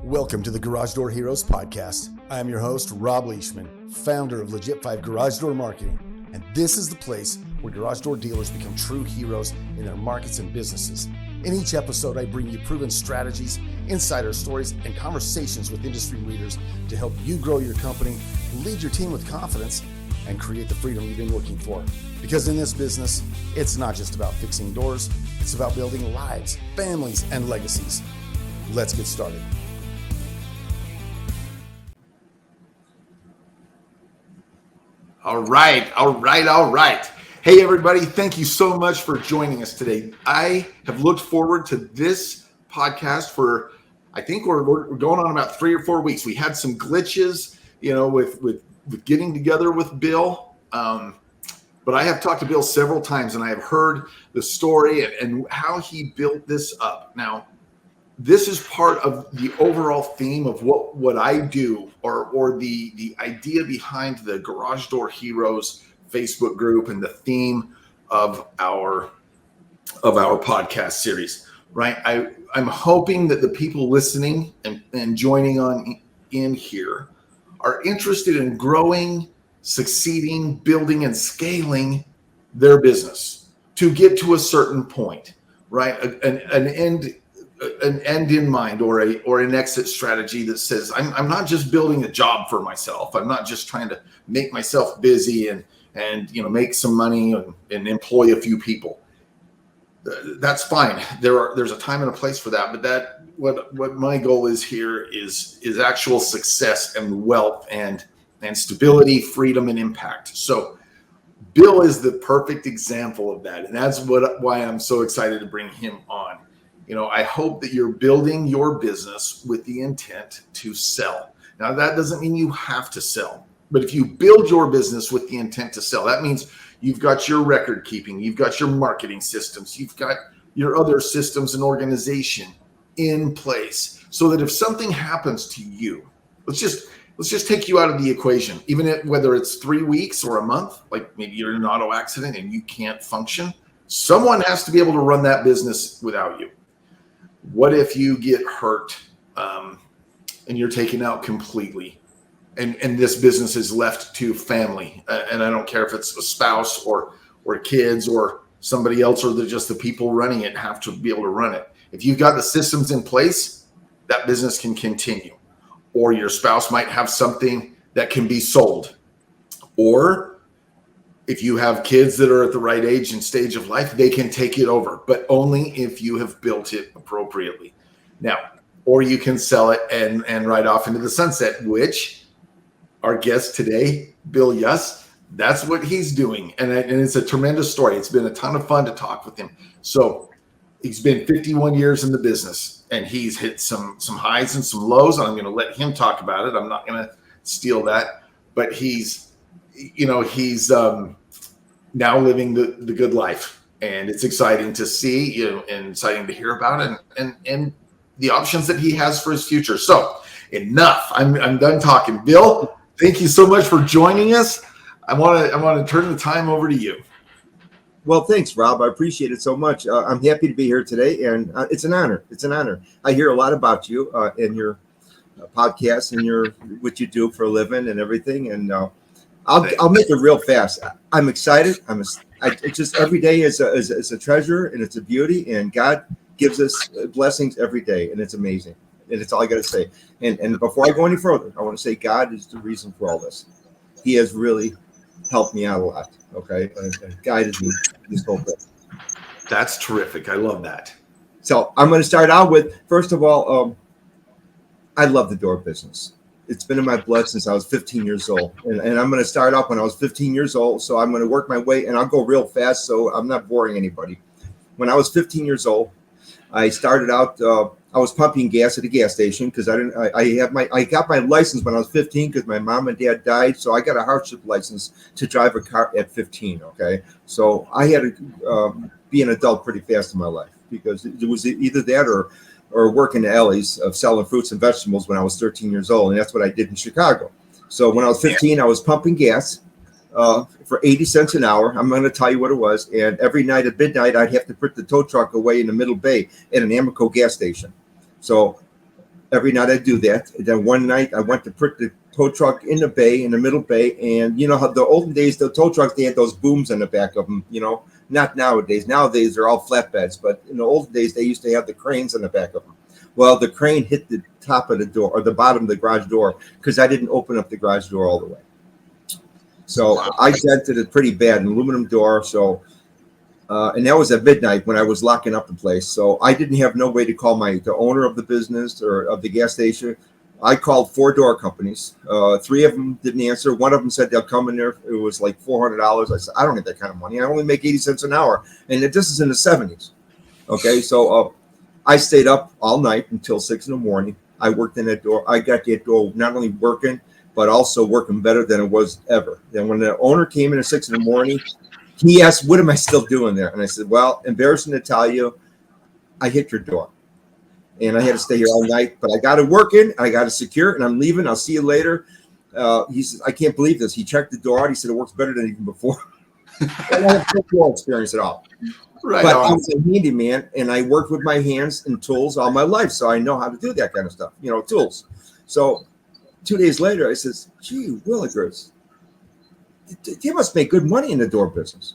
Welcome to the Garage Door Heroes podcast. I am your host, Robb Leishman, founder of Legit 5 Garage Door Marketing, and this is the place where garage door dealers become true heroes in their markets and businesses. In each episode, I bring you proven strategies, insider stories, and conversations with industry leaders to help you grow your company, lead your team with confidence, and create the freedom you've been looking for. Because in this business, it's not just about fixing doors, it's about building lives, families, and legacies. Let's get started. All right. Hey, everybody. Thank you so much for joining us today. I have looked forward to this podcast for, I think we're going on about 3 or 4 weeks. We had some glitches, with getting together with Bill. But I have talked to Bill several times, and I have heard the story and how he built this up. Now, this is part of the overall theme of what I do, or the idea behind the Garage Door Heroes Facebook group and the theme of our podcast series. Right? I'm hoping that the people listening and joining on in here are interested in growing, succeeding, building, and scaling their business to get to a certain point, right? An end in mind, or an exit strategy that says, I'm not just building a job for myself. I'm not just trying to make myself busy and make some money and employ a few people. That's fine. There's a time and a place for that. But what my goal is here is actual success and wealth and stability, freedom, and impact. So Bill is the perfect example of that. And that's why I'm so excited to bring him on. I hope that you're building your business with the intent to sell. Now, that doesn't mean you have to sell. But if you build your business with the intent to sell, that means you've got your record keeping, you've got your marketing systems, you've got your other systems and organization in place, so that if something happens to you, let's just take you out of the equation, whether it's 3 weeks or a month, like maybe you're in an auto accident and you can't function, someone has to be able to run that business without you. What if you get hurt and you're taken out completely, and this business is left to family? And I don't care if it's a spouse or kids or somebody else, or just the people running it have to be able to run it. If you've got the systems in place, that business can continue. Or your spouse might have something that can be sold. Or if you have kids that are at the right age and stage of life, they can take it over, but only if you have built it appropriately. Now, or you can sell it and ride off into the sunset, which our guest today, Bill Yuss, that's what he's doing. And it's a tremendous story. It's been a ton of fun to talk with him. So he's been 51 years in the business, and he's hit some highs and some lows. And I'm going to let him talk about it. I'm not going to steal that, but he's now living the good life, and it's exciting to see, and exciting to hear about, and the options that he has for his future. So enough. I'm done talking. Bill, thank you so much for joining us. I want to turn the time over to you. Well, thanks, Rob. I appreciate it so much. I'm happy to be here today, and it's an honor. It's an honor. I hear a lot about you in your podcast and what you do for a living and everything, and I'll make it real fast. I'm excited. It's just every day is a treasure, and it's a beauty, and God gives us blessings every day, and it's amazing. And it's all I got to say. And before I go any further, I want to say God is the reason for all this. He has really helped me out a lot. Okay, and guided me this whole thing. That's terrific. I love that. So I'm going to start out with, first of all, I love the door business. It's been in my blood since I was 15 years old. And I'm going to start off when I was 15 years old. So I'm going to work my way, and I'll go real fast so I'm not boring anybody. When I was 15 years old, I started out, I was pumping gas at a gas station because I got my license when I was 15 because my mom and dad died. So I got a hardship license to drive a car at 15. Okay. So I had to be an adult pretty fast in my life, because it was either that or work in the alleys of selling fruits and vegetables when I was 13 years old. And that's what I did in Chicago. So when I was 15, I was pumping gas for 80 cents an hour. I'm going to tell you what it was. And every night at midnight, I'd have to put the tow truck away in the middle bay at an Amoco gas station. So every night I do that. And then one night I went to put the tow truck in the bay, in the middle bay. And you know how the olden days, the tow trucks, they had those booms on the back of them, you know, not nowadays. Nowadays, they're all flatbeds. But in the old days, they used to have the cranes on the back of them. Well, the crane hit the top of the door or the bottom of the garage door because I didn't open up the garage door all the way. So I dented it pretty bad, an aluminum door. So, and that was at midnight when I was locking up the place. So I didn't have no way to call the owner of the business or of the gas station. I called 4 door companies. 3 of them didn't answer. One of them said they'll come in there. It was like $400. I said, I don't get that kind of money. I only make 80 cents an hour. And this is in the 70s. Okay, so I stayed up all night until 6 in the morning. I worked in that door. I got that door not only working, but also working better than it was ever. Then when the owner came in at 6 in the morning, he asked, what am I still doing there? And I said, well, embarrassing to tell you, I hit your door. And I had to stay here all night, but I got it working. I got it secure, and I'm leaving. I'll see you later. He says, I can't believe this. He checked the door out. He said, it works better than even before. And I have no door experience at all. Right. But I was a handyman, and I worked with my hands and tools all my life, so I know how to do that kind of stuff, you know, tools. So 2 days later, I says, gee, Willikers, you must make good money in the door business.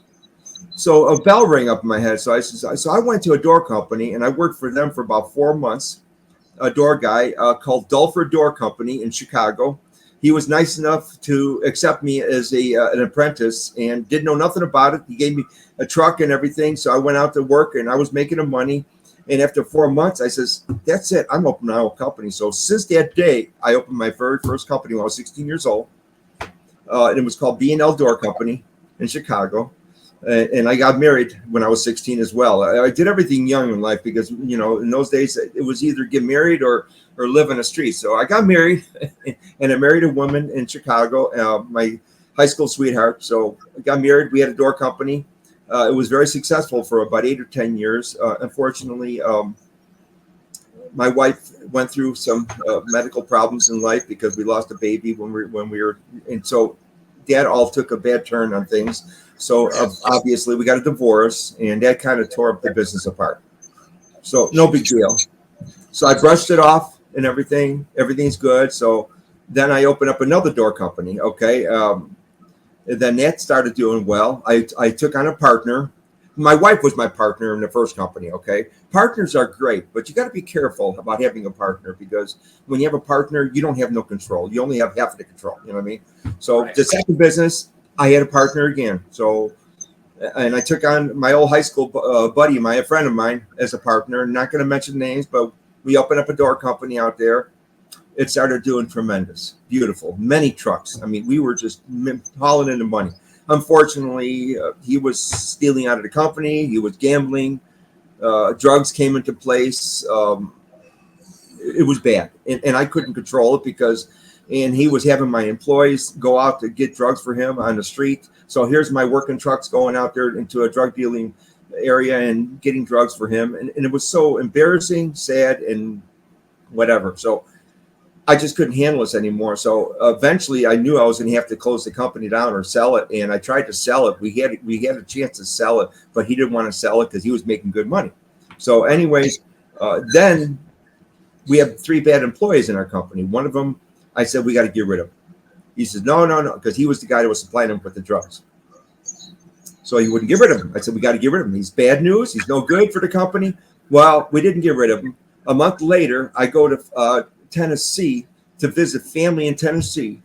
So a bell rang up in my head. So I went to a door company, and I worked for them for about 4 months, a door guy called Dulfer Door Company in Chicago. He was nice enough to accept me as an apprentice and didn't know nothing about it. He gave me a truck and everything. So I went out to work, and I was making the money. And after 4 months, I says, that's it. I'm opening my own company. So since that day, I opened my very first company when I was 16 years old. And it was called B&L Door Company in Chicago. And I got married when I was 16 as well. I did everything young in life because, you know, in those days, it was either get married or live on the street. So I got married, and I married a woman in Chicago, my high school sweetheart. So I got married. We had a door company. It was very successful for about 8 or 10 years. Unfortunately, my wife went through some medical problems in life because we lost a baby when we were, and so that all took a bad turn on things. So obviously we got a divorce, and that kind of tore up the business apart. So no big deal. So I brushed it off and everything. Everything's good. So then I opened up another door company. Okay. And then that started doing well. I took on a partner. My wife was my partner in the first company. Okay. Partners are great, but you got to be careful about having a partner, because when you have a partner, you don't have no control. You only have half of the control. You know what I mean? So right. The second business, I had a partner again. So, and I took on my old high school buddy, a friend of mine, as a partner. I'm not going to mention names, but we opened up a door company out there. It started doing tremendous, beautiful, many trucks. I mean, we were just hauling in the money. Unfortunately, he was stealing out of the company. He was gambling. Drugs came into place. It was bad, and I couldn't control it and he was having my employees go out to get drugs for him on the street. So here's my working trucks going out there into a drug dealing area and getting drugs for him. And it was so embarrassing, sad, and whatever. So I just couldn't handle this anymore. So eventually I knew I was going to have to close the company down or sell it. And I tried to sell it. We had a chance to sell it, but he didn't want to sell it because he was making good money. So anyways, then we have 3 bad employees in our company. One of them, I said, we got to get rid of him. He says, no, because he was the guy that was supplying him with the drugs. So he wouldn't get rid of him. I said, we got to get rid of him. He's bad news. He's no good for the company. Well, we didn't get rid of him. A month later, I go to Tennessee to visit family in Tennessee,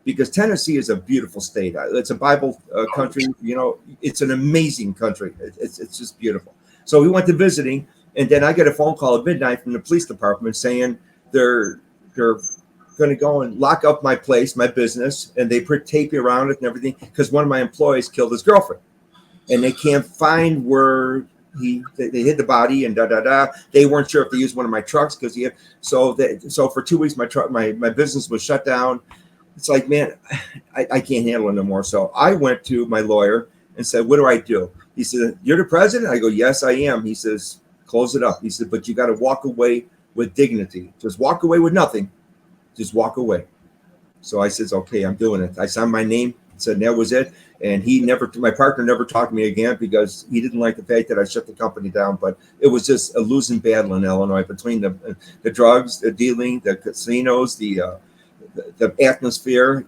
because Tennessee is a beautiful state. It's a Bible country. You know, it's an amazing country. It's just beautiful. So we went to visiting, and then I get a phone call at midnight from the police department saying they're going to go and lock up my place, my business, and they put tape around it and everything because one of my employees killed his girlfriend, and they can't find where they hid the body and They weren't sure if they used one of my trucks because so for 2 weeks my business was shut down. It's like, man, I can't handle it no more. So I went to my lawyer and said, what do I do? He said, you're the president? I go, yes, I am. He says, close it up. He said, but you got to walk away with dignity. Just walk away with nothing. Just walk away. So I says, okay, I'm doing it. I signed my name said that was it. And my partner never talked to me again because he didn't like the fact that I shut the company down. But it was just a losing battle in Illinois between the drugs, the dealing, the casinos, the atmosphere,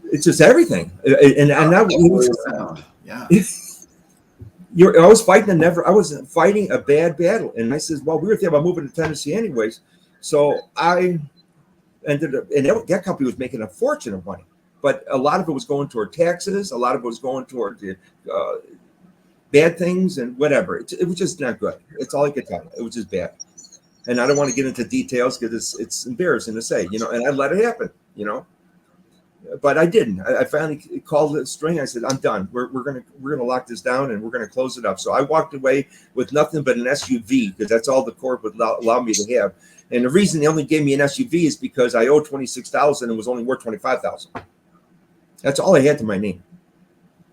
it's just everything. And now yeah. I was fighting a bad battle. And I says, well, we were thinking about moving to Tennessee anyways. So I ended up, and that company was making a fortune of money, but a lot of it was going toward taxes. A lot of it was going toward bad things and whatever. It was just not good. It's all I could tell you. It was just bad. And I don't want to get into details because it's embarrassing to say, and I let it happen, but I didn't. I finally called the string. I said, I'm done. We're gonna lock this down and we're gonna close it up. So I walked away with nothing but an SUV because that's all the court would allow me to have. And the reason they only gave me an SUV is because I owed $26,000 and was only worth $25,000. That's all I had to my name.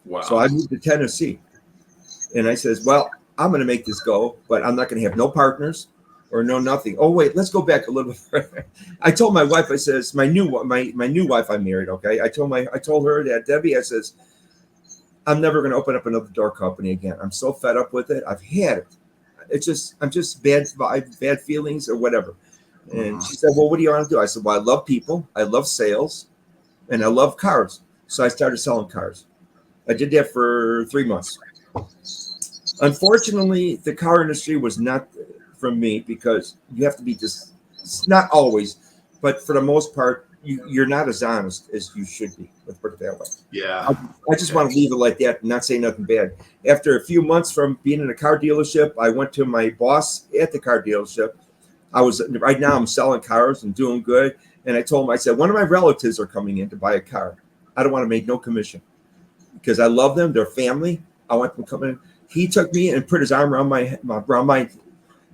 Wow. So I moved to Tennessee, and I says, well, I'm going to make this go, but I'm not going to have no partners or no nothing. Oh wait, let's go back a little bit further. I told my wife, I says, my new wife I married. Okay, I told her that, Debbie, I says, I'm never going to open up another door company again. I'm so fed up with it. I've had it. I'm just bad feelings or whatever. And she said, well, what do you want to do? I said, well, I love people, I love sales, and I love cars. So I started selling cars. I did that for 3 months. Unfortunately, the car industry was not for me because you have to be just, not always, but for the most part, you're not as honest as you should be. Let's put it that way. Yeah. I just want to leave it like that and not say nothing bad. After a few months from being in a car dealership, I went to my boss at the car dealership. Right now I'm selling cars and doing good. And I told him, I said, one of my relatives are coming in to buy a car. I don't want to make no commission because I love them. They're family. I want them to come in. He took me and put his arm around my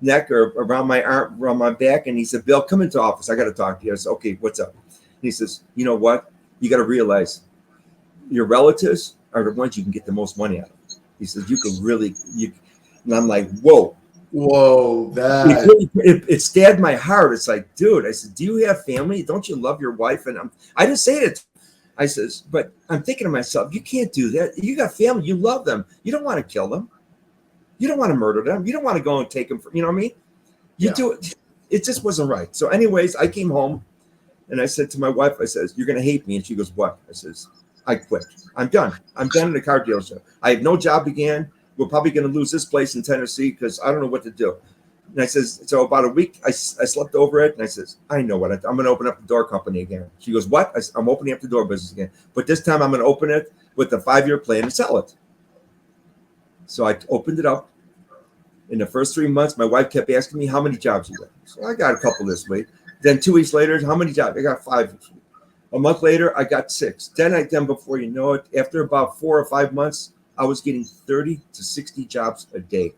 neck or around my arm, around my back. And he said, Bill, come into office. I got to talk to you. I said, okay, what's up? And he says, you know what? You got to realize your relatives are the ones you can get the most money out of. He says, and I'm like, whoa. It stabbed my heart. It's like, dude, I said, do you have family? Don't you love your wife? And I didn't say it. I says, but I'm thinking to myself, you can't do that. You got family. You love them. You don't want to kill them. You don't want to murder them. You don't want to go and take them. You know what I mean? You do it. It just wasn't right. So anyways, I came home and I said to my wife, I says, you're going to hate me. And she goes, what? I says, I quit. I'm done. I'm done in the car dealership. I have no job again. We're probably going to lose this place in Tennessee because I don't know what to do. And I says, so about a week, I slept over it. And I says, I know what I'm going to open up the door company again. She goes, what? I said, I'm opening up the door business again. But this time I'm going to open it with a 5-year plan to sell it. So I opened it up. In the first 3 months, my wife kept asking me, how many jobs you got? So I got a couple this week. Then 2 weeks later, how many jobs? I got 5. A month later, I got 6. Then before you know it, after about 4 or 5 months, I was getting 30 to 60 jobs a day,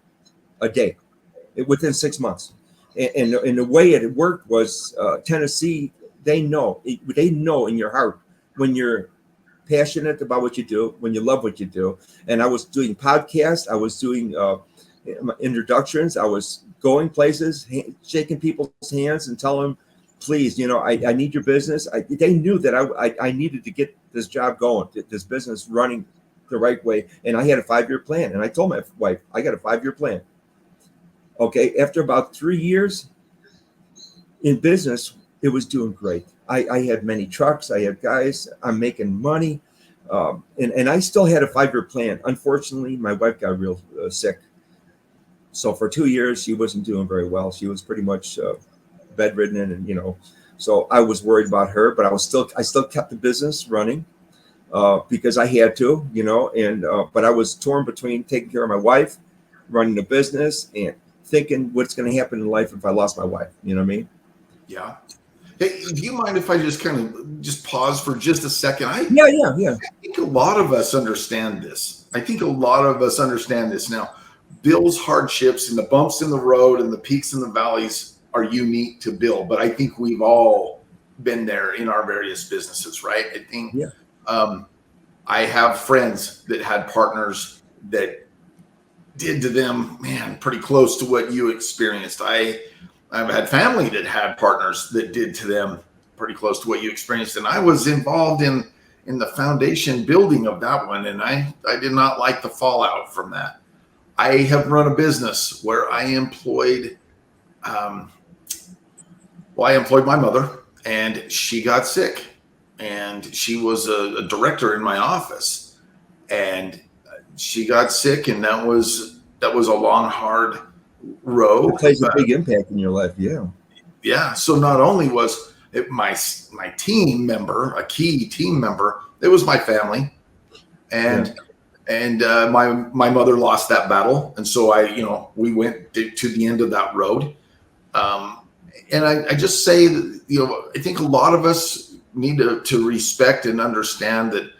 within 6 months. And the way it worked was Tennessee, they know in your heart when you're passionate about what you do, when you love what you do. And I was doing podcasts. I was doing introductions. I was going places, shaking people's hands and telling them, please, I need your business. They knew that I needed to get this job going, this business running the right way. And I had a 5-year plan. And I told my wife, I got a 5-year plan. Okay. After about 3 years in business, it was doing great. I had many trucks. I had guys. I'm making money. And I still had a 5-year plan. Unfortunately, my wife got real sick. So for 2 years, she wasn't doing very well. She was pretty much bedridden, and so I was worried about her. But I still kept the business running because I had to, but I was torn between taking care of my wife, running the business, and thinking what's going to happen in life if I lost my wife. You know what I mean? Yeah. Hey, do you mind if I just pause for just a second? Yeah. I think a lot of us understand this. Now, Bill's hardships and the bumps in the road and the peaks and the valleys are unique to Bill, but I think we've all been there in our various businesses, right? I think I have friends that had partners that did to them, man, pretty close to what you experienced. I've had family that had partners that did to them pretty close to what you experienced. And I was involved in in the foundation building of that one, and I did not like the fallout from that. I have run a business where I employed, I employed my mother, and she got sick, and she was a director in my office, and she got sick, and that was a long, hard road. It plays a big impact in your life, yeah. Yeah. So not only was it my team member, a key team member, it was my family, and my mother lost that battle, and so we went to the end of that road. And I just say that, I think a lot of us need to respect and understand that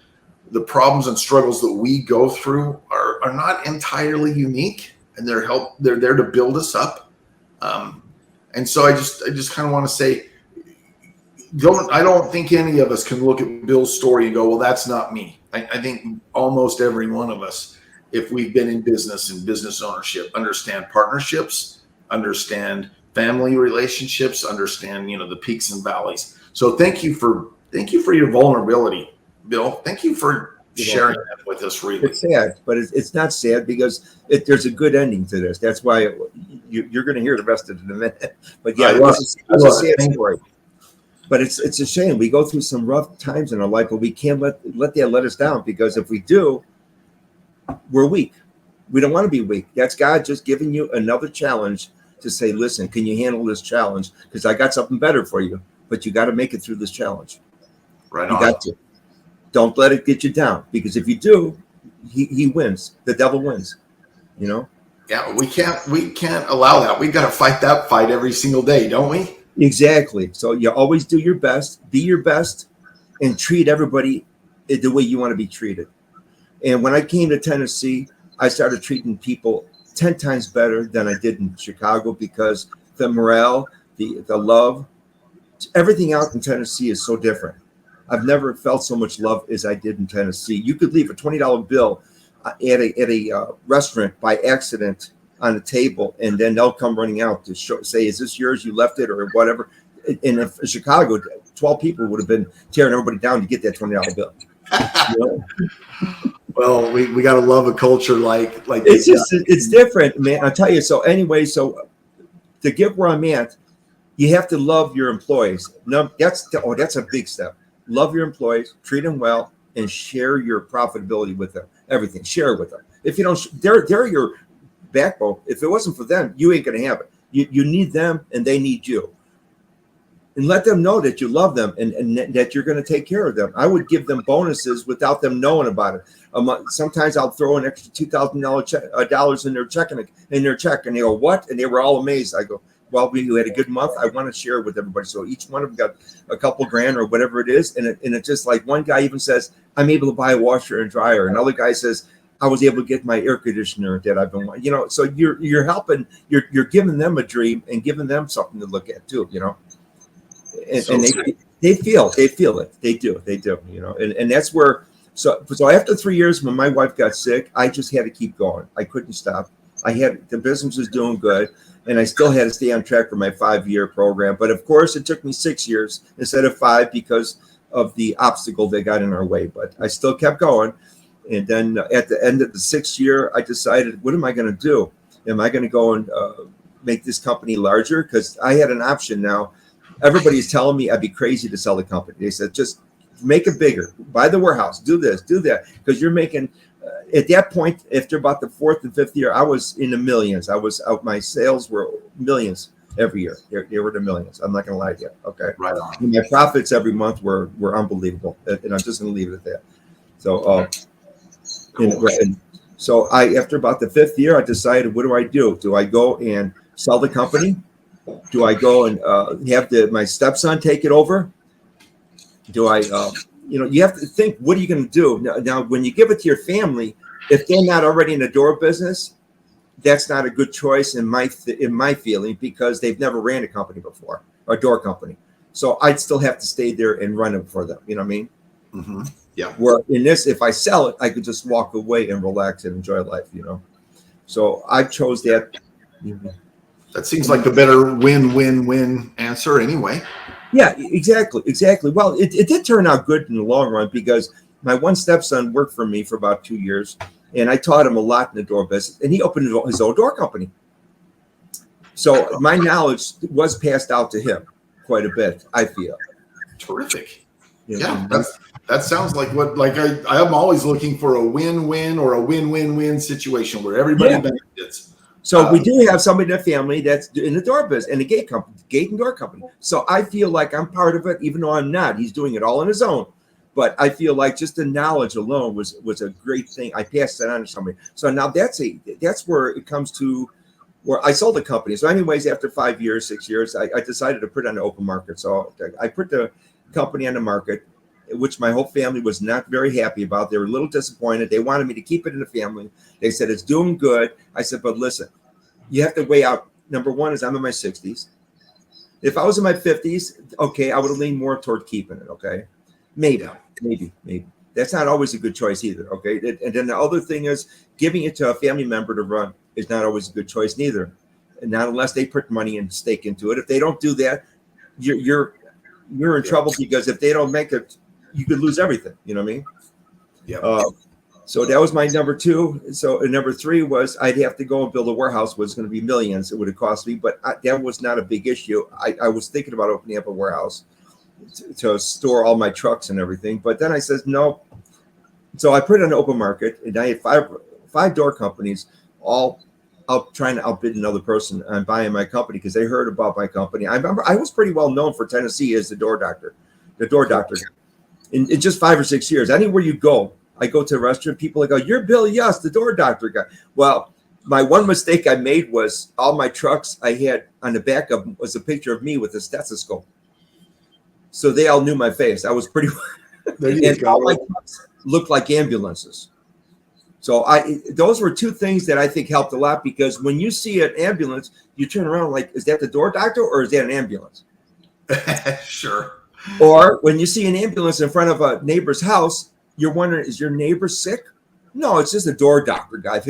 the problems and struggles that we go through are not entirely unique, and they're there to build us up. And so I just kind of want to say, I don't think any of us can look at Bill's story and go, well, that's not me. I think almost every one of us, if we've been in business and business ownership, understand partnerships, understand family relationships, understand, the peaks and valleys. So thank you for your vulnerability, Bill. Thank you for sharing that with us. Really, it's sad, but it's not sad because there's a good ending to this. That's why you're going to hear the rest of it in a minute. But yeah, it's a sad story. But it's a shame. We go through some rough times in our life, but we can't let that let us down, because if we do, we're weak. We don't want to be weak. That's God just giving you another challenge to say, listen, can you handle this challenge? Because I got something better for you, but you got to make it through this challenge. Right you on. Got to. Don't let it get you down, because if you do, he wins. The devil wins, Yeah, we can't allow that. We've got to fight that fight every single day, don't we? Exactly. So you always do your best, be your best, and treat everybody the way you want to be treated. And when I came to Tennessee, I started treating people 10 times better than I did in Chicago, because the morale, the love, everything out in Tennessee is so different. I've never felt so much love as I did in Tennessee. You could leave a $20 bill at a restaurant by accident on the table, and then they'll come running out to say, is this yours? You left it or whatever. In Chicago, 12 people would have been tearing everybody down to get that $20 bill. Well, we got to love a culture like it's different, man. I'll tell you. So anyway, so to get where I'm at, you have to love your employees. No, that's a big step. Love your employees, treat them well, and share your profitability with them. Everything, share it with them. If you don't, they're your backbone. If it wasn't for them, you ain't gonna have it. You need them, and they need you. And let them know that you love them and that you're going to take care of them. I would give them bonuses without them knowing about it. Sometimes I'll throw an extra $2,000 in their check, and they go, "What?" And they were all amazed. I go, "Well, you had a good month. I want to share it with everybody." So each one of them got a couple grand or whatever it is, and it's just like one guy even says, "I'm able to buy a washer and dryer." Another guy says, "I was able to get my air conditioner that I've been wanting." So you're helping. You're giving them a dream and giving them something to look at too. And they feel it. They do. And that's where. So after 3 years, when my wife got sick, I just had to keep going. I couldn't stop. The business was doing good, and I still had to stay on track for my 5-year program. But of course, it took me 6 years instead of 5 because of the obstacle that got in our way. But I still kept going. And then at the end of the 6th year, I decided, what am I going to do? Am I going to go and make this company larger? Because I had an option now. Everybody's telling me I'd be crazy to sell the company. They said, just make it bigger, buy the warehouse, do this, do that. Because you're making, at that point, after about the 4th and 5th year, I was in the millions. My sales were millions every year. They were the millions. I'm not going to lie to you. Okay. Right on. And my profits every month were unbelievable. And I'm just going to leave it at that. So, cool. So after about the 5th year, I decided, what do? Do I go and sell the company? Do I go and have my stepson take it over? Do I, you have to think, what are you going to do? Now, when you give it to your family, if they're not already in the door business, that's not a good choice in my feeling, because they've never ran a company before, a door company. So I'd still have to stay there and run it for them. You know what I mean? Mm-hmm. Yeah. Where in this, if I sell it, I could just walk away and relax and enjoy life, So I chose that. That seems like the better win-win-win answer anyway. Yeah, exactly. Well, it did turn out good in the long run because my one stepson worked for me for about 2 years, and I taught him a lot in the door business, and he opened his own door company. So my knowledge was passed out to him quite a bit, I feel. Terrific. You Yeah, know, that sounds like what I'm always looking for a win-win or a win-win-win situation where everybody benefits. So we do have somebody in the family that's in the door business and a gate and door company. So I feel like I'm part of it, even though I'm not. He's doing it all on his own. But I feel like just the knowledge alone was a great thing. I passed that on to somebody. So now that's where it comes to where I sold the company. So anyways, after 5 years, 6 years, I decided to put it on the open market. So I put the company on the market, which my whole family was not very happy about. They were a little disappointed. They wanted me to keep it in the family. They said, it's doing good. I said, but listen, you have to weigh out. Number one is I'm in my 60s. If I was in my 50s, okay, I would have leaned more toward keeping it, okay? Maybe. That's not always a good choice either, okay? And then the other thing is giving it to a family member to run is not always a good choice neither. And not unless they put money and stake into it. If they don't do that, you're in trouble because if they don't make it, you could lose everything. You know what I mean? Yeah. So that was my number two. So number three was I'd have to go and build a warehouse. Was going to be millions. It would have cost me, but that was not a big issue. I was thinking about opening up a warehouse to store all my trucks and everything. But then I said no. So I put it on the open market, and I had five door companies all out trying to outbid another person on buying my company because they heard about my company. I remember I was pretty well known for Tennessee as the door doctor. In just 5 or 6 years, anywhere you go, I go to a restaurant, people go, you're Bill Yost, the door doctor guy. Well, my one mistake I made was all my trucks I had on the back of them was a picture of me with a stethoscope. So they all knew my face. I was pretty, and all my trucks looked like ambulances. So those were two things that I think helped a lot because when you see an ambulance, you turn around like, is that the door doctor or is that an ambulance? Sure. Or when you see an ambulance in front of a neighbor's house, you're wondering, is your neighbor sick? No, it's just a door doctor guy.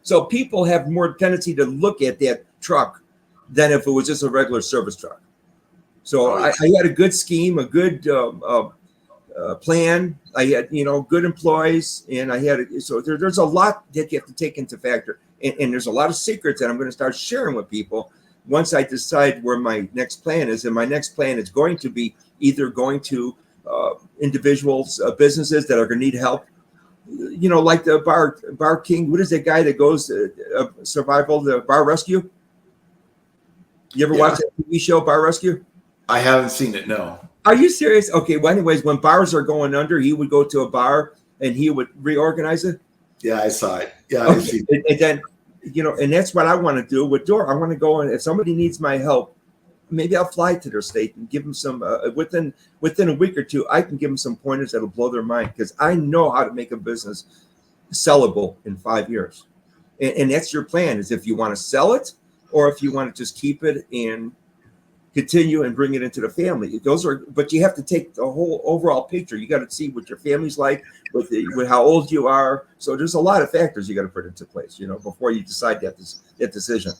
So people have more tendency to look at that truck than if it was just a regular service truck. So I had a good scheme, a good plan. I had, good employees, and I had so there's a lot that you have to take into factor, and there's a lot of secrets that I'm going to start sharing with people once I decide where my next plan is. And my next plan is going to be either going to individuals, businesses that are going to need help, like the bar king. What is that guy that goes survival, the bar rescue? You ever watch that TV show, Bar Rescue? I haven't seen it. No. Are you serious? Okay. Well, anyways, when bars are going under, he would go to a bar and he would reorganize it. Yeah, I saw it. Yeah, okay. I see it. And then, and that's what I want to do with door. I want to go and if somebody needs my help, maybe I'll fly to their state and give them some within a week or two. I can give them some pointers that'll blow their mind because I know how to make a business sellable in 5 years. And that's your plan is if you want to sell it or if you want to just keep it and continue and bring it into the family. But you have to take the whole overall picture. You got to see what your family's like, with how old you are. So there's a lot of factors you got to put into place, before you decide that decision.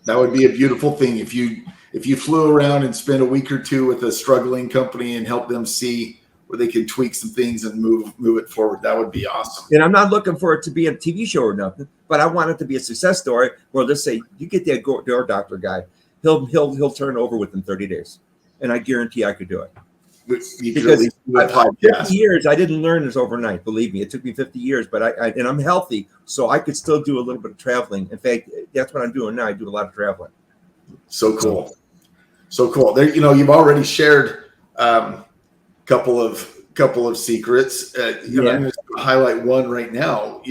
That would be a beautiful thing if you flew around and spent a week or two with a struggling company and helped them see where they can tweak some things and move it forward. That would be awesome. And I'm not looking for it to be a TV show or nothing, but I want it to be a success story where let's say you get that door doctor guy, he'll turn over within 30 days, and I guarantee I could do it. Because 50 years, I didn't learn this overnight. Believe me, it took me 50 years, but and I'm healthy, so I could still do a little bit of traveling. In fact, that's what I'm doing now. I do a lot of traveling. So cool. There, you've already shared couple of secrets. I'm going to highlight one right now.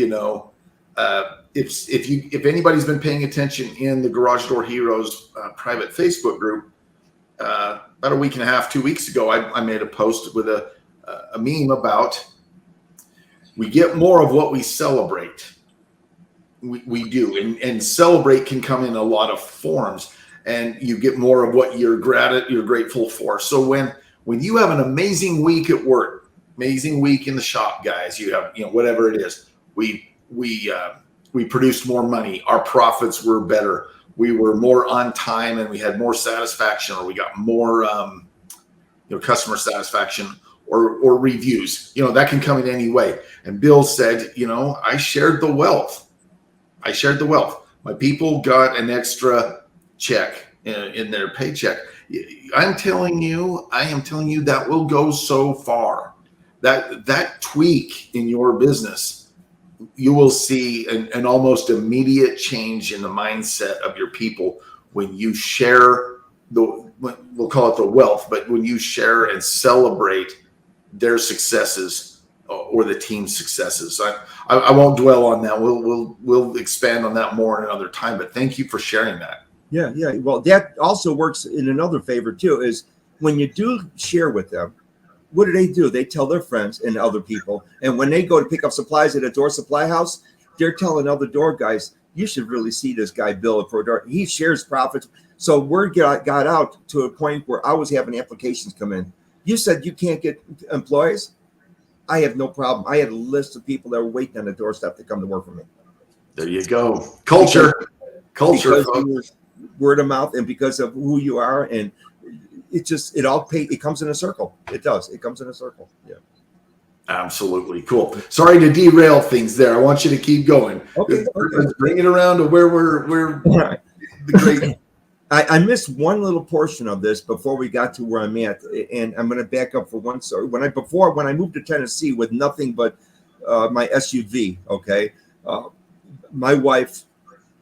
If anybody's been paying attention in the Garage Door Heroes private Facebook group, about a week and a half, 2 weeks ago, I made a post with a meme about we get more of what we celebrate. We do, and celebrate can come in a lot of forms, and you get more of what you're grateful for. So when you have an amazing week at work, amazing week in the shop, guys, you have whatever it is, we we produced more money. Our profits were better. We were more on time, and we had more satisfaction, or we got more, customer satisfaction or reviews. That can come in any way. And Bill said, I shared the wealth. My people got an extra check in their paycheck. I am telling you that will go so far. That tweak in your business, you will see an almost immediate change in the mindset of your people when you share we'll call it the wealth, but when you share and celebrate their successes or the team's successes. I won't dwell on that. We'll expand on that more another time, but thank you for sharing that. Yeah. Well, that also works in another favor too, is when you do share with them, what do? They tell their friends and other people. And when they go to pick up supplies at a door supply house, they're telling other door guys, you should really see this guy, Bill at Pro Door. He shares profits. So word got out to a point where I was having applications come in. You said you can't get employees. I have no problem. I had a list of people that were waiting on the doorstep to come to work for me. There you go. Culture. Because word of mouth, and because of who you are, and it comes in a circle. It does. It comes in a circle. Yeah. Absolutely. Cool. Sorry to derail things there. I want you to keep going. Okay. Let's bring it around to where we're right. The great. I missed one little portion of this before we got to where I'm at, and I'm going to back up for one story. When I moved to Tennessee with nothing but my SUV, okay, my wife,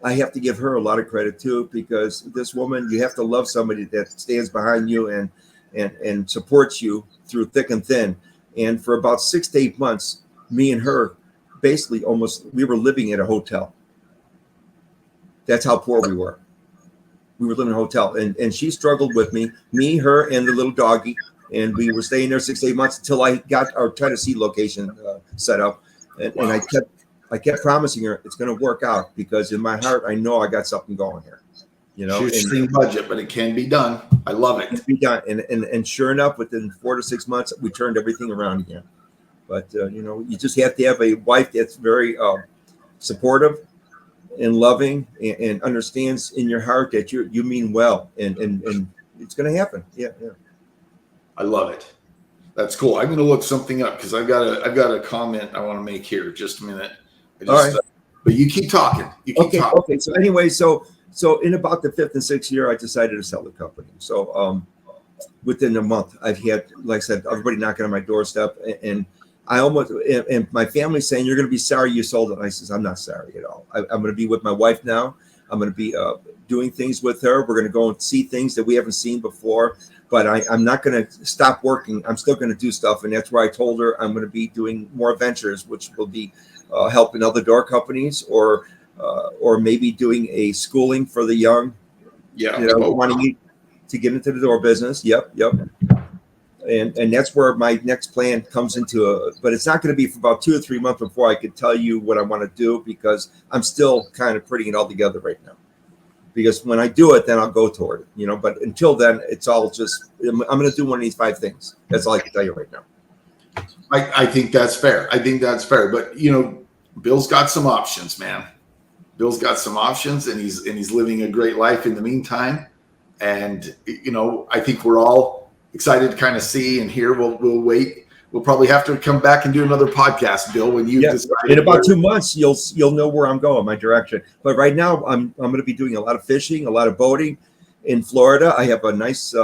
I have to give her a lot of credit too, because this woman, you have to love somebody that stands behind you and supports you through thick and thin. And for about 6 to 8 months, me and her basically we were living at a hotel. That's how poor we were. We were living in a hotel, and she struggled with me, her, and the little doggy. And we were staying there 6 to 8 months until I got our Tennessee location set up. And I kept promising her it's going to work out, because in my heart, I know I got something going here. Shoestring budget, but it can be done. I love it. It can be done. And sure enough, within 4 to 6 months, we turned everything around again. But, you just have to have a wife that's very supportive and loving and understands in your heart that you mean well, and it's going to happen. Yeah. I love it. That's cool. I'm going to look something up, because I've got a comment I want to make here. Just a minute. All right. But you keep talking. Okay. So anyway, so in about the 5th and 6th year, I decided to sell the company. So within a month, I've had, like I said, everybody knocking on my doorstep, and and my family saying, you're going to be sorry you sold it. And I says, I'm not sorry at all. I'm going to be with my wife now. I'm going to be doing things with her. We're going to go and see things that we haven't seen before, but I'm not going to stop working. I'm still going to do stuff. And that's where I told her I'm going to be doing more ventures, which will be helping other door companies, or maybe doing a schooling for the young, wanting to get into the door business. Yep. And that's where my next plan comes into but it's not going to be for about 2 or 3 months before I could tell you what I want to do, because I'm still kind of putting it all together right now. Because when I do it, then I'll go toward it, but until then, it's all just, I'm going to do one of these 5 things. That's all I can tell you right now. I think that's fair. But, Bill's got some options, man. Bill's got some options, and he's living a great life in the meantime. And, I think we're all excited to kind of see and hear. We'll wait. We'll probably have to come back and do another podcast, Bill, when you decide. In about 2 months, you'll know where I'm going, my direction. But right now, I'm going to be doing a lot of fishing, a lot of boating in Florida. I have a nice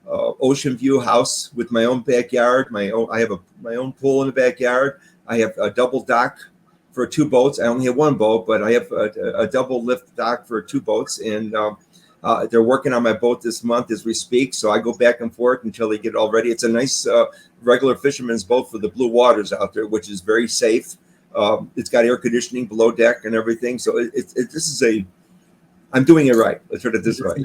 ocean view house with my own backyard. I have my own pool in the backyard. I have a double dock for 2 boats. I only have 1 boat, but I have a double lift dock for 2 boats, and they're working on my boat this month as we speak. So I go back and forth until they get it all ready. It's a nice regular fisherman's boat for the blue waters out there, which is very safe. It's got air conditioning below deck and everything. So I'm doing it right. Let's put it this way.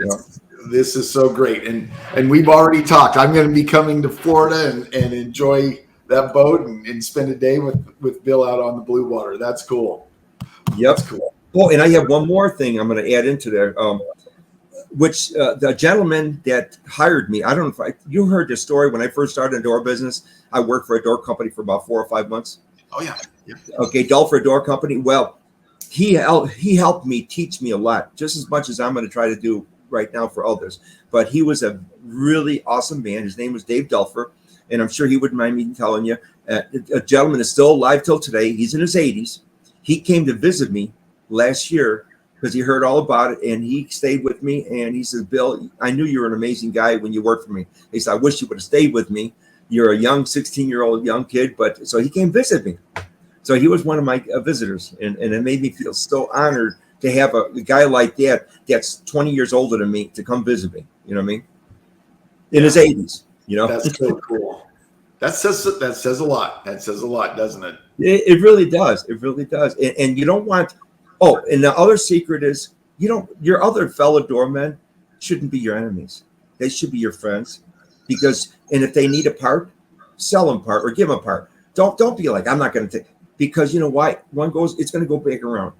This is so great. And we've already talked. I'm going to be coming to Florida and enjoy that boat and spend a day with Bill out on the blue water. That's cool. Yep. That's cool. Oh, and I have one more thing I'm going to add into there. Which the gentleman that hired me, I don't know if you heard the story when I first started a door business. I worked for a door company for about 4 or 5 months. Oh, yeah. Okay, Door Company. Well, he helped me teach me a lot, just as much as I'm going to try to do right now for others. But he was a really awesome man. His name was Dave Delfer, and I'm sure he wouldn't mind me telling you. A gentleman is still alive till today. He's in his 80s. He came to visit me last year because he heard all about it, and he stayed with me. And he said, "Bill, I knew you were an amazing guy when you worked for me." He said, "I wish you would have stayed with me. You're a young 16-year-old young kid." But so he came visit me. So he was one of my visitors, and it made me feel so honored to have a guy like that that's 20 years older than me to come visit me. You know what I mean? In his 80s. You know, that's so cool. That says a lot. That says a lot, doesn't it? It really does. It really does. And you don't want. Oh, and the other secret is your other fellow doormen shouldn't be your enemies. They should be your friends, because if they need a part, sell them part or give them a part. Don't be like, I'm not going to take, because you know why? One goes, it's going to go back around.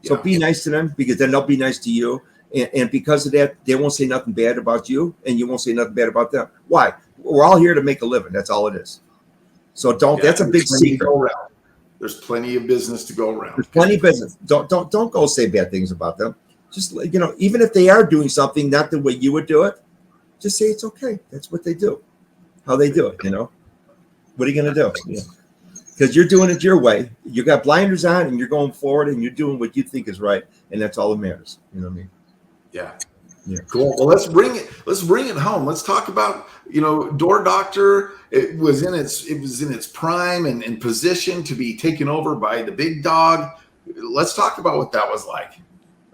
So be nice to them, because then they'll be nice to you. And because of that, they won't say nothing bad about you, and you won't say nothing bad about them. Why? We're all here to make a living. That's all it is. So that's a big secret. There's plenty of business to go around. There's plenty of business. Don't go say bad things about them. Just, even if they are doing something not the way you would do it, just say it's okay. That's what they do. How they do it, What are you going to do? Yeah. Because you're doing it your way. You got blinders on, and you're going forward, and you're doing what you think is right, and that's all that matters. You know what I mean? Yeah. Yeah. Cool. Well, let's bring it home. Let's talk about, Door Doctor. It was in its prime and in position to be taken over by the big dog. Let's talk about what that was like.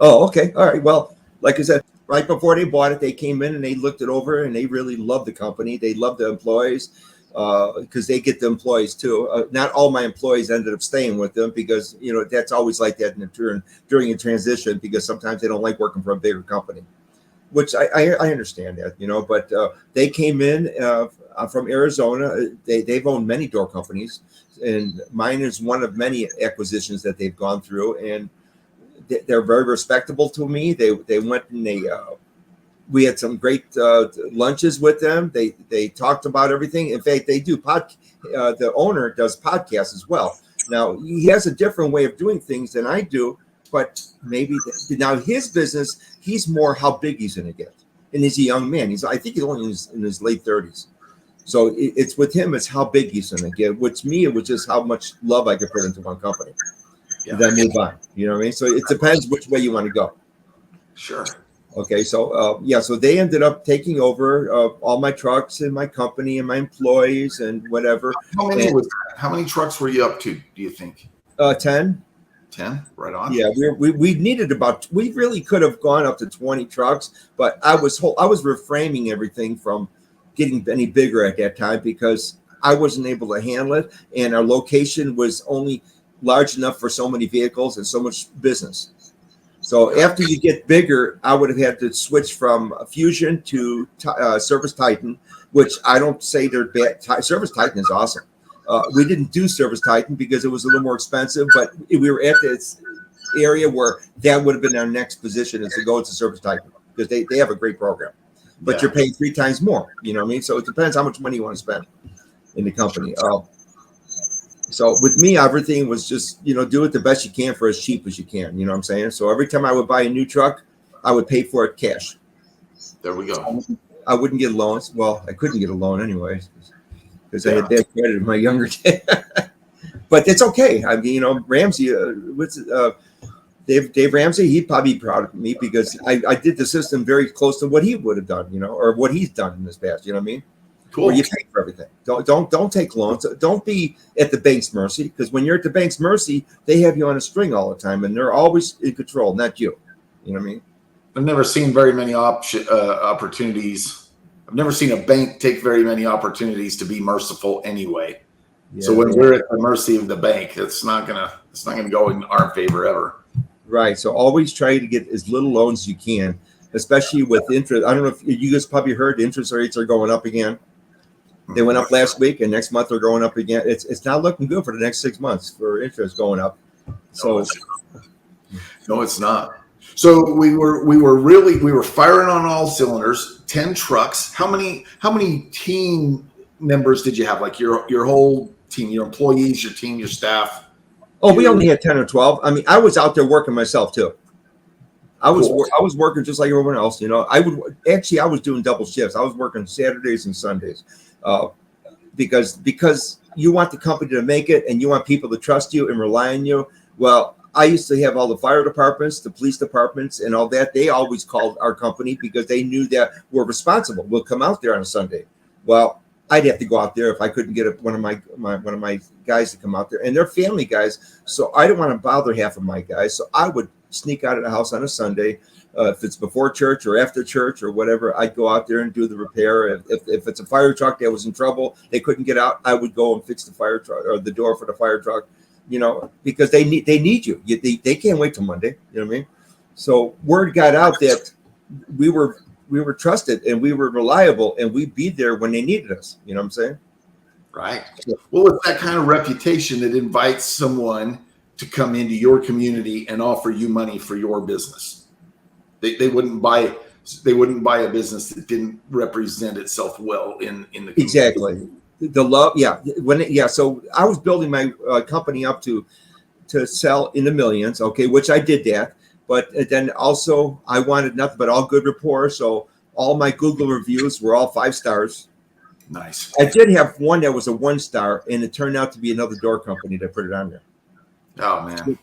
Oh, okay. All right. Well, like I said, right before they bought it, they came in and they looked it over, and they really loved the company. They loved the employees, because they get the employees too. Not all my employees ended up staying with them, because, that's always like that during a transition, because sometimes they don't like working for a bigger company. Which I understand that, but they came in from Arizona. They've owned many door companies, and mine is one of many acquisitions that they've gone through, and they're very respectable to me. They went and we had some great lunches with them. They talked about everything. In fact, they do the owner does podcasts as well. Now, he has a different way of doing things than I do. But maybe now his business, he's more how big he's going to get. And he's a young man. I think he's only in his late 30s. So it's with him, it's how big he's going to get. With me, it was just how much love I could put into one company. Yeah. Then move on. You know what I mean? So it depends which way you want to go. Sure. Okay. So, so they ended up taking over all my trucks and my company and my employees and whatever. How many trucks were you up to, do you think? 10. 10, right on. Yeah, we needed we really could have gone up to 20 trucks, but I was reframing everything from getting any bigger at that time, because I wasn't able to handle it, and our location was only large enough for so many vehicles and so much business. So after you get bigger, I would have had to switch from Fusion to Service Titan, which I don't say they're bad. Service Titan is awesome. We didn't do Service Titan because it was a little more expensive, but we were at this area where that would have been our next position, is to go to Service Titan, because they have a great program, but you're paying 3 times more. You know what I mean? So it depends how much money you want to spend in the company. So with me, everything was just, do it the best you can for as cheap as you can. You know what I'm saying? So every time I would buy a new truck, I would pay for it cash. There we go. I wouldn't get loans. Well, I couldn't get a loan anyway, because I had bad credit in my younger days. But it's okay. I mean, Ramsey, Dave Ramsey, he'd probably be proud of me, because I did the system very close to what he would have done, or what he's done in his past. You know what I mean? Cool. Where you pay for everything. Don't take loans. Don't be at the bank's mercy, because when you're at the bank's mercy, they have you on a string all the time, and they're always in control, not you. You know what I mean? I've never seen very many opportunities. I've never seen a bank take very many opportunities to be merciful anyway. Yeah, so when we're at the mercy of the bank, it's not gonna go in our favor ever. Right. So always try to get as little loans as you can, especially with interest. I don't know if you guys probably heard the interest rates are going up again. They went up last week, and next month they're going up again. It's not looking good for the next 6 months for interest going up. So no, it's not. So we were firing on all cylinders. 10 trucks. How many team members did you have? Like your whole team, your employees, your team, your staff? Oh, we only had 10 or 12. I mean, I was out there working myself too. I was working just like everyone else. I was doing double shifts. I was working Saturdays and Sundays, because you want the company to make it, and you want people to trust you and rely on you. Well, I used to have all the fire departments, the police departments, and all that. They always called our company because they knew that we're responsible. We'll come out there on a Sunday. Well, I'd have to go out there if I couldn't get one of my guys to come out there, and they're family guys. So I don't want to bother half of my guys. So I would sneak out of the house on a Sunday. If it's before church or after church or whatever, I'd go out there and do the repair. If it's a fire truck that was in trouble, they couldn't get out, I would go and fix the fire truck or the door for the fire truck, because they need you. They can't wait till Monday. You know what I mean? So word got out that we were trusted and we were reliable, and we'd be there when they needed us. You know what I'm saying? Right. Well, it's that kind of reputation that invites someone to come into your community and offer you money for your business. They wouldn't buy a business that didn't represent itself well in the community. Exactly. The love, yeah. So I was building my company up to sell in the millions, okay, which I did that. But then also I wanted nothing but all good rapport. So all my Google reviews were all 5 stars. Nice. I did have one that was a 1 star, and it turned out to be another door company that put it on there. Oh man.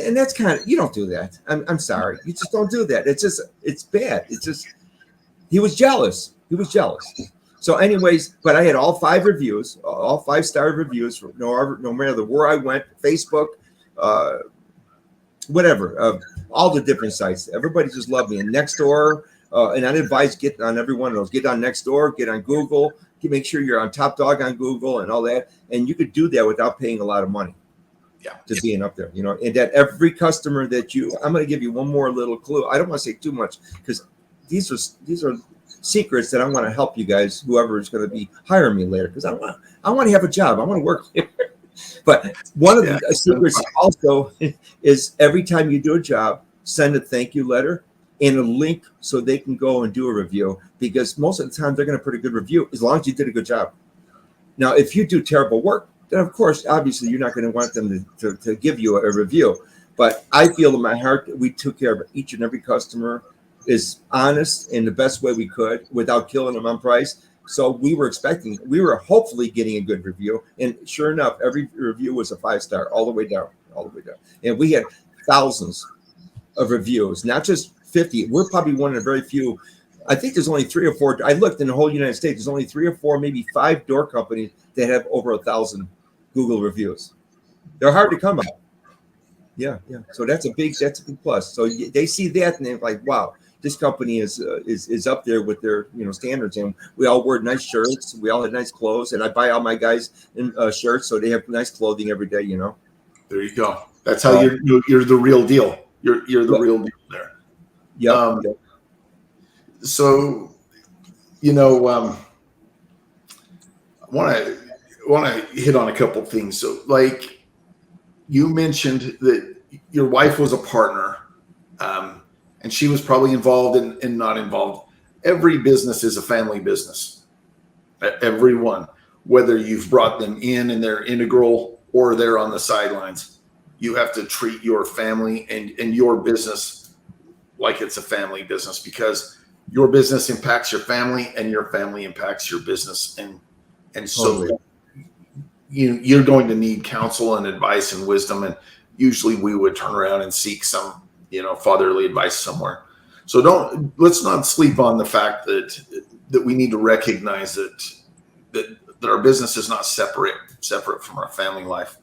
And that's kind of, you don't do that. I'm sorry. You just don't do that. It's bad. It's just, he was jealous. So anyways, but I had all 5 reviews, all 5-star reviews, no matter where I went, Facebook, whatever, all the different sites. Everybody just loved me. And Nextdoor, and I'd advise get on every one of those. Get on Nextdoor, get on Google, make sure you're on top dog on Google and all that. And you could do that without paying a lot of money. To being up there, and that every customer I'm going to give you one more little clue. I don't want to say too much because these are secrets that I want to help you guys, whoever is going to be hiring me later, because I want to have a job. I want to work here. But one of the secrets also is every time you do a job, send a thank you letter and a link so they can go and do a review, because most of the time they're going to put a good review as long as you did a good job. Now, if you do terrible work, then of course, obviously, you're not going to want them to give you a review. But I feel in my heart that we took care of each and every customer, is honest in the best way we could without killing them on price. So we were hopefully getting a good review. And sure enough, every review was a 5-star all the way down. And we had thousands of reviews, not just 50. We're probably one of the very few. I think there's only 3 or 4. I looked in the whole United States. There's only 3 or 4, maybe 5 door companies that have over 1,000 Google reviews. They're hard to come at. Yeah. So that's a big plus. So they see that and they're like, wow, this company is up there with their standards. And we all wear nice shirts. We all had nice clothes. And I buy all my guys in shirts so they have nice clothing every day. There you go. That's how you're the real deal. You're the real deal there. Yeah. So, I want to hit on a couple things. So, like you mentioned that your wife was a partner, and she was probably involved and not involved. Every business is a family business. Everyone, whether you've brought them in and they're integral or they're on the sidelines, you have to treat your family and your business like it's a family business, because your business impacts your family and your family impacts your business. And so you're going to need counsel and advice and wisdom. And usually we would turn around and seek some, fatherly advice somewhere. So let's not sleep on the fact that we need to recognize that our business is not separate from our family life.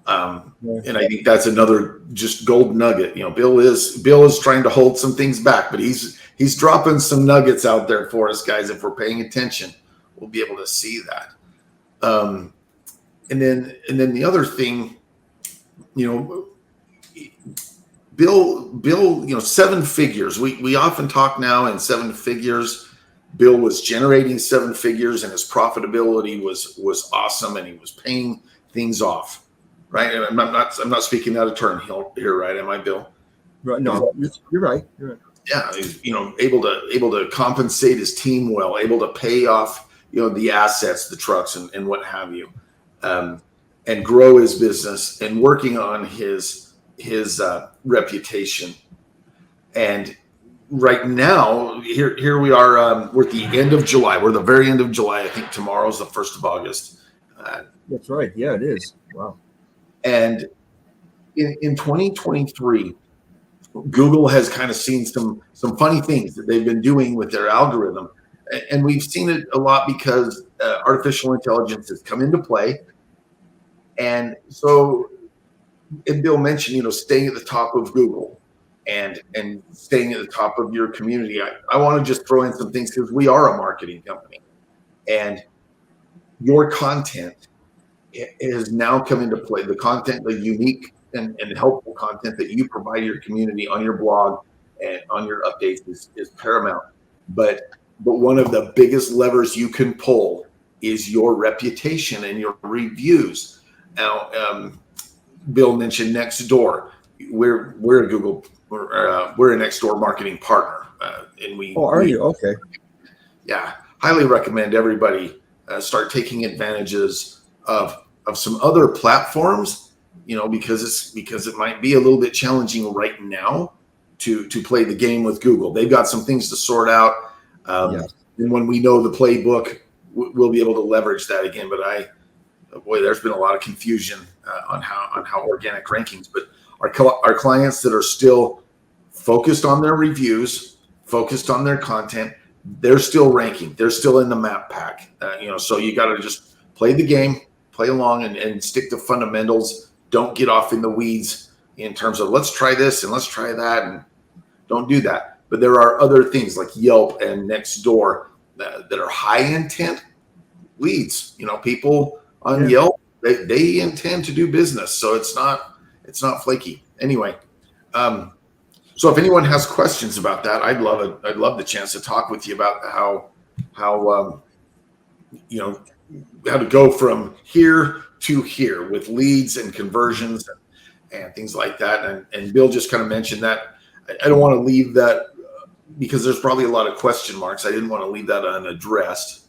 And I think that's another just gold nugget. Bill is trying to hold some things back, but he's dropping some nuggets out there for us guys. If we're paying attention, we'll be able to see that. And then the other thing, Bill, 7 figures. We often talk now in 7 figures. Bill was generating 7 figures, and his profitability was awesome, and he was paying things off. Right, and I'm not speaking out of turn here, right? Am I, Bill? Right. No, you're right. Yeah, he's able to compensate his team well, able to pay off the assets, the trucks, and what have you. And and grow his business and working on his reputation. And right now, here we are. We're at the end of July. We're the very end of July. I think tomorrow's the 1st of August. That's right. Yeah, it is. Wow. And in 2023, Google has kind of seen some funny things that they've been doing with their algorithm. And we've seen it a lot because artificial intelligence has come into play. And so, and Bill mentioned, staying at the top of Google and staying at the top of your community. I want to just throw in some things because we are a marketing company. And your content has now come into play. The content, the unique and helpful content that you provide your community on your blog and on your updates is paramount. But one of the biggest levers you can pull is your reputation and your reviews. Now, Bill mentioned Nextdoor. We're a Google, we're a Nextdoor marketing partner, and we. Oh, are you? Okay. Yeah, highly recommend everybody start taking advantages of some other platforms. Because it might be a little bit challenging right now to play the game with Google. They've got some things to sort out. And when we know the playbook, we'll be able to leverage that again. But there's been a lot of confusion on how organic rankings. But our clients that are still focused on their reviews, focused on their content, they're still ranking. They're still in the map pack. So you got to just play the game, play along, and stick to fundamentals. Don't get off in the weeds in terms of let's try this and let's try that, and don't do that. But there are other things like Yelp and Nextdoor that are high intent leads. People on Yelp, they intend to do business, so it's not flaky. Anyway, so if anyone has questions about that, I'd love the chance to talk with you about how to go from here to here with leads and conversions and things like that. And Bill just kind of mentioned that. I don't want to leave that because there's probably a lot of question marks. I didn't want to leave that unaddressed.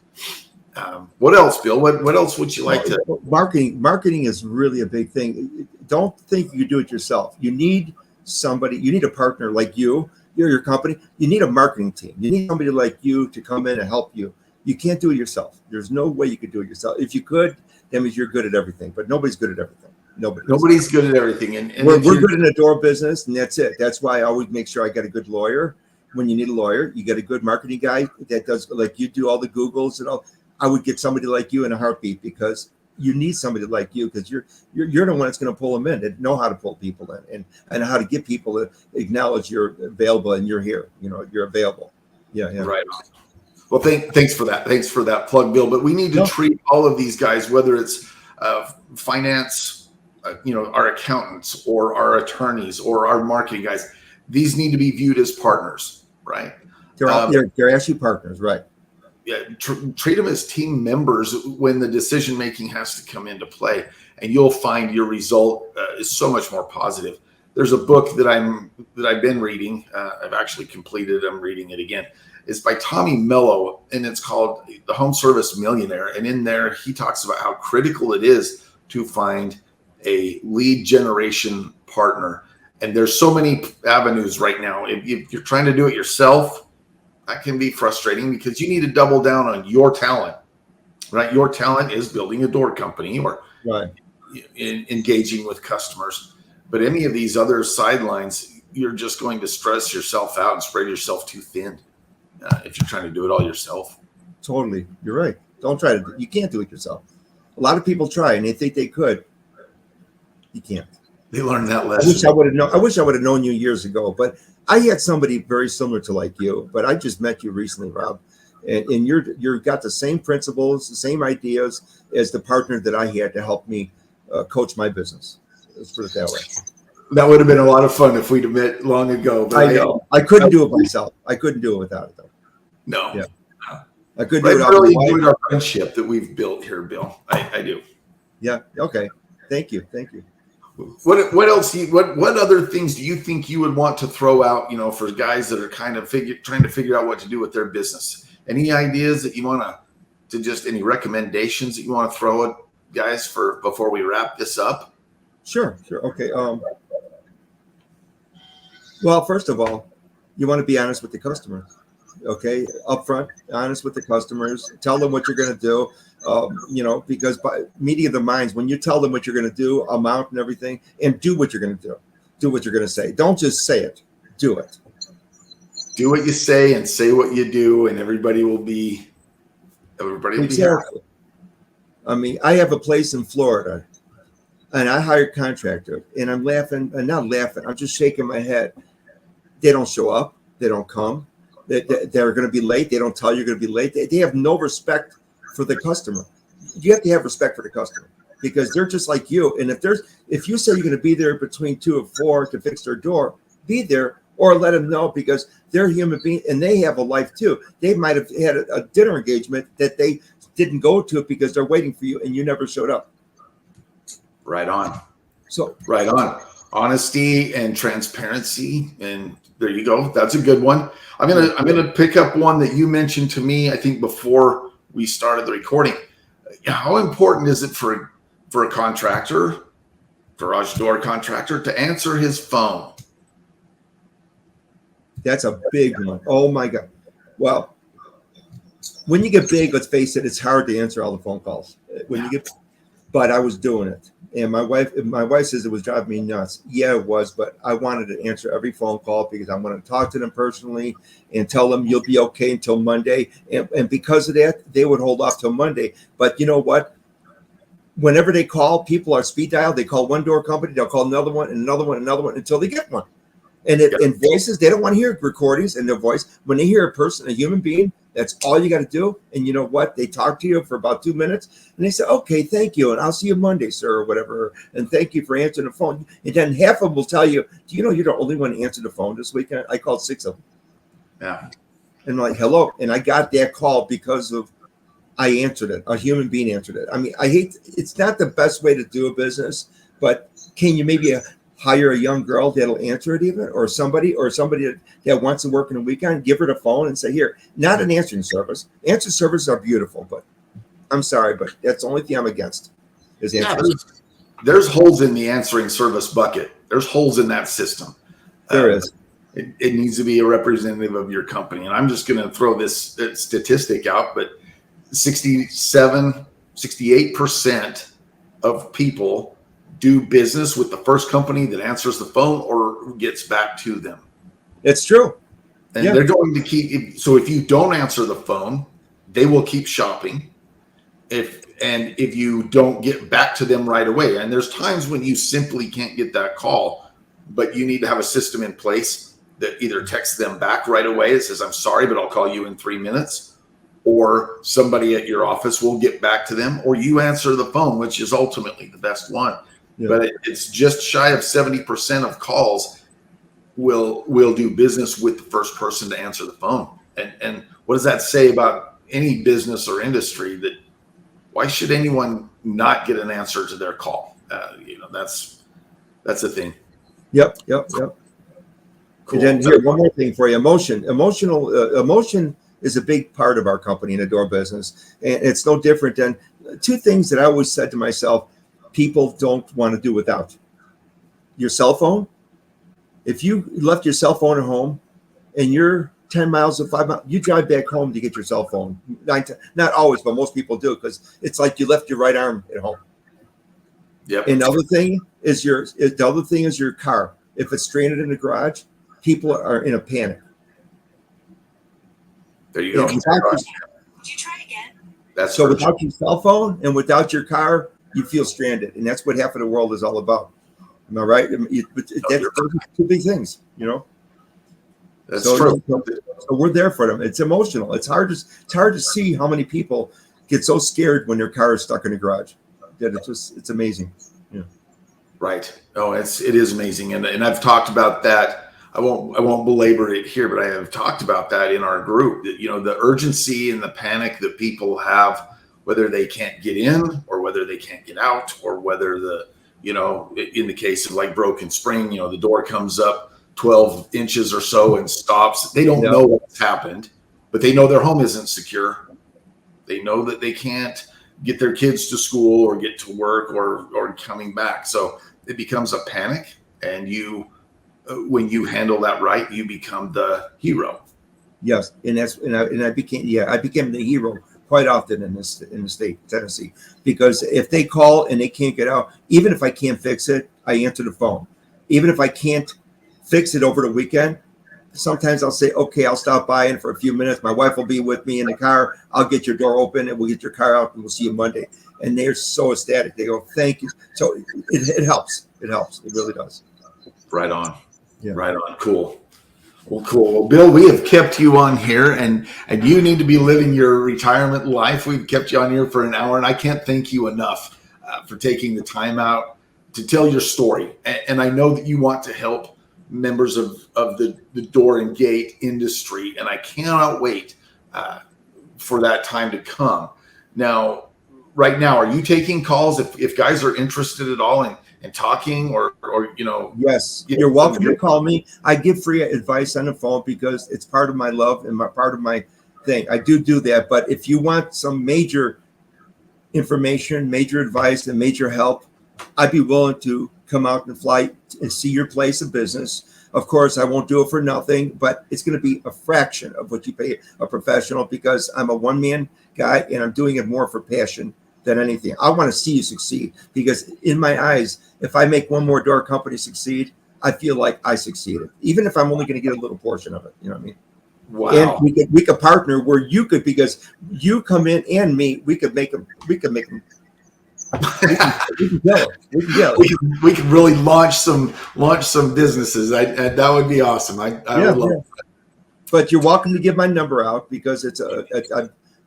What else, Bill? What else would you like to? Marketing is really a big thing. Don't think you do it yourself. You need somebody. You need a partner like you. You're your company. You need a marketing team. You need somebody like you to come in and help you. You can't do it yourself. There's no way you could do it yourself. If you could, that means you're good at everything. But nobody's good at everything. Nobody's good at everything. And we're good in the door business, and that's it. That's why I always make sure I got a good lawyer. When you need a lawyer, you get a good marketing guy that does, like you do all the Googles and all. I would get somebody like you in a heartbeat because you need somebody like you because you're the one that's going to pull them in and know how to pull people in and how to get people to acknowledge you're available and you're here. You're available. Yeah. Right. Well, thanks for that. Thanks for that plug, Bill. But we need to treat all of these guys, whether it's finance, our accountants or our attorneys or our marketing guys. These need to be viewed as partners, right? They're actually partners, right? Yeah, treat them as team members when the decision making has to come into play, and you'll find your result is so much more positive. There's a book that I've been reading. I've actually completed. I'm reading it again. It's by Tommy Mello, and it's called The Home Service Millionaire. And in there, he talks about how critical it is to find a lead generation partner. And there's so many avenues right now. If you're trying to do it yourself, that can be frustrating because you need to double down on your talent, right? Your talent is building a door company or engaging with customers. But any of these other sidelines, you're just going to stress yourself out and spread yourself too thin if you're trying to do it all yourself. Totally. You're right. Don't try to. You can't do it yourself. A lot of people try and they think they could. You can't. They learned that lesson. I wish I would have known you years ago, but I had somebody very similar to like you, but I just met you recently, Rob, and you're got the same principles, the same ideas as the partner that I had to help me coach my business. Let's put it that way. That would have been a lot of fun if we'd have met long ago. But I know. I couldn't do it myself. I couldn't do it without it, though. No. Yeah. I couldn't do it. I really enjoyed our friendship that we've built here, Bill. I do. Yeah. Okay. Thank you. What else? What other things do you think you would want to throw out? For guys that are kind of trying to figure out what to do with their business. Any ideas that you want to just any recommendations that you want to throw guys, for before we wrap this up? Sure. Okay. Well, first of all, you want to be honest with the customer. Okay, upfront, honest with the customers. Tell them what you're going to do. Because by meeting of the minds, when you tell them what you're going to do, amount and everything, and do what you're going to do. Do what you're going to say. Don't just say it. Do it. Do what you say and say what you do, and everybody will be happy. I mean, I have a place in Florida, and I hired a contractor, and I'm laughing, and not laughing. I'm just shaking my head. They don't show up. They don't come. They're going to be late. They don't tell you you're going to be late. They have no respect for the customer. You have to have respect for the customer because they're just like you. And if you say you're going to be there between 2 and 4 to fix their door, be there or let them know because they're human beings and they have a life too. They might have had a dinner engagement that they didn't go to because they're waiting for you and you never showed up. Right on. So right on. Honesty and transparency, and there you go. That's a good one. I'm gonna pick up one that you mentioned to me, I think, before we started the recording. How important is it for a contractor, garage door contractor, to answer his phone? That's a big one. Oh my God. Well, when you get big, let's face it, it's hard to answer all the phone calls. But I was doing it. And my wife says it was driving me nuts. Yeah, it was, but I wanted to answer every phone call because I wanted to talk to them personally and tell them you'll be okay until Monday. And because of that, they would hold off till Monday. But you know what? Whenever they call, people are speed dial. They call one door company, they'll call another one and another one, until they get one. And in voices, they don't want to hear recordings in their voice. When they hear a person, a human being, that's all you got to do. And you know what? They talk to you for about 2 minutes and they say, okay, thank you. And I'll see you Monday, sir, or whatever. And thank you for answering the phone. And then half of them will tell you, do you know you're the only one to answer the phone this weekend? I called 6 of them. Yeah. And I'm like, hello. And I got that call because of I answered it. A human being answered it. I mean, it's not the best way to do a business, but can you maybe hire a young girl that'll answer it even, or somebody that wants to work in a weekend, give her the phone and say, here, not an answering service. Answering services are beautiful, but I'm sorry, but that's the only thing I'm against is answering. There's holes in the answering service bucket. There's holes in that system. There is. It needs to be a representative of your company. And I'm just going to throw this statistic out, but 68% of people do business with the first company that answers the phone or gets back to them. It's true. And they're going to keep, so if you don't answer the phone, they will keep shopping. If you don't get back to them right away, and there's times when you simply can't get that call, but you need to have a system in place that either texts them back right away. It says, I'm sorry, but I'll call you in 3 minutes. Or somebody at your office will get back to them, or you answer the phone, which is ultimately the best one. Yeah. But it's just shy of 70% of calls will do business with the first person to answer the phone. And what does that say about any business or industry? That why should anyone not get an answer to their call? That's the thing. Yep. Cool. And then here, one more thing for you: emotion is a big part of our company in the door business, and it's no different than 2 things that I always said to myself. People don't want to do without your cell phone. If you left your cell phone at home and you're 10 miles or 5 miles, you drive back home to get your cell phone. Not always, but most people do, because it's like you left your right arm at home. Yep. And the other thing is your car. If it's stranded in the garage, people are in a panic. There you go. Would you try again? That's so without your cell phone and without your car, you feel stranded, and that's what half of the world is all about. Am I right? That's 2 big things, That's true. So we're there for them. It's emotional. It's hard to see how many people get so scared when their car is stuck in the garage. That it's amazing. Yeah. Right. Oh, it is amazing, and I've talked about that. I won't belabor it here, but I have talked about that in our group. That the urgency and the panic that people have, whether they can't get in or whether they can't get out, or whether in the case of like broken spring, the door comes up 12 inches or so and stops. They don't know what's happened, but they know their home isn't secure. They know that they can't get their kids to school or get to work or coming back. So it becomes a panic, and when you handle that right, you become the hero. Yes, and I became the hero quite often in the state of Tennessee, because if they call and they can't get out, even if I can't fix it, I answer the phone. Even if I can't fix it over the weekend, sometimes I'll say, okay, I'll stop by in for a few minutes. My wife will be with me in the car. I'll get your door open and we'll get your car out and we'll see you Monday. And they're so ecstatic. They go, thank you. So it helps. It helps. It really does. Right on. Yeah. Right on. Cool. Well, cool. Well, Bill, we have kept you on here, and you need to be living your retirement life. We've kept you on here for an hour, and I can't thank you enough for taking the time out to tell your story. And I know that you want to help members of the door and gate industry, and I cannot wait for that time to come. Now, right now, are you taking calls if guys are interested at all in talking or Yes, you're welcome to call me. I give free advice on the phone because it's part of my love and part of my thing. I do that. But if you want some major information, major advice, and major help, I'd be willing to come out and fly and see your place of business. Of course, I won't do it for nothing, but it's going to be a fraction of what you pay a professional, because I'm a one-man guy and I'm doing it more for passion than anything. I want to see you succeed, because in my eyes, if I make one more door company succeed, I feel like I succeeded, even if I'm only going to get a little portion of it. You know what I mean? Wow. And we could partner where you could, because you come in and me, we can make them. We can kill it. We can really launch some businesses. That would be awesome. I would love it. But you're welcome to give my number out, because it's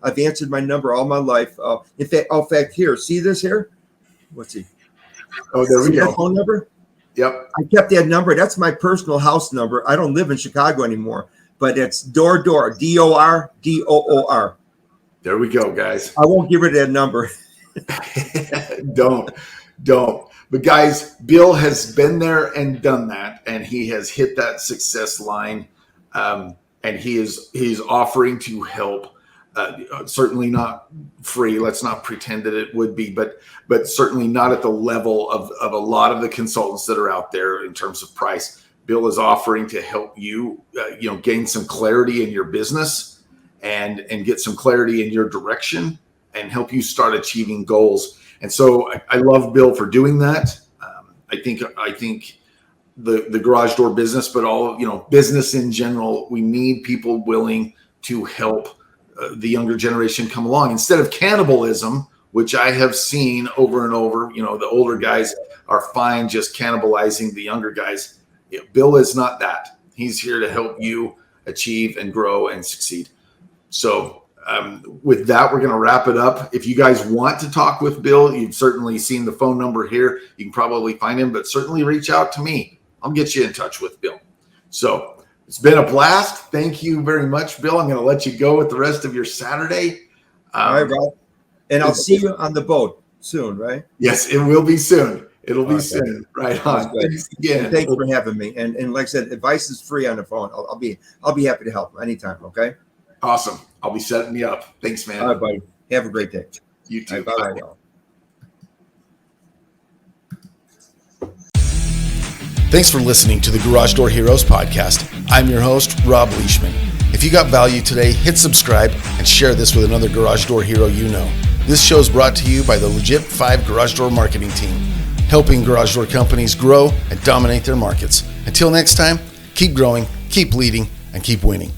I've answered my number all my life. In fact, here, see this here? What's he? Oh, there we go. That phone number? Yep. I kept that number. That's my personal house number. I don't live in Chicago anymore, but it's door, DOR. There we go, guys. I won't give her that number. Don't. But guys, Bill has been there and done that, and he has hit that success line, and he's offering to help. Certainly not free. Let's not pretend that it would be, but certainly not at the level of a lot of the consultants that are out there in terms of price. Bill is offering to help you, gain some clarity in your business and get some clarity in your direction and help you start achieving goals. And so I love Bill for doing that. I think the garage door business, but all business in general, we need people willing to help the younger generation come along instead of cannibalism, which I have seen over and over. The older guys are fine just cannibalizing the younger guys. Bill is not that. He's here to help you achieve and grow and succeed. So with that, we're going to wrap it up. If you guys want to talk with Bill, you've certainly seen the phone number here. You can probably find him, but certainly reach out to me. I'll get you in touch with Bill. So it's been a blast. Thank you very much, Bill. I'm going to let you go with the rest of your Saturday. All right, Rob. And I'll see you on the boat soon, right? Yes, it will be soon. It'll be soon. Right on. Thanks again. Thanks for having me. And like I said, advice is free on the phone. I'll be happy to help anytime. Okay. Awesome. I'll be setting you up. Thanks, man. All right, buddy. Have a great day. You too. Bye. Thanks for listening to the Garage Door Heroes podcast. I'm your host, Robb Leishman. If you got value today, hit subscribe and share this with another garage door hero you know. This show is brought to you by the Legit 5 Garage Door Marketing Team, helping garage door companies grow and dominate their markets. Until next time, keep growing, keep leading, and keep winning.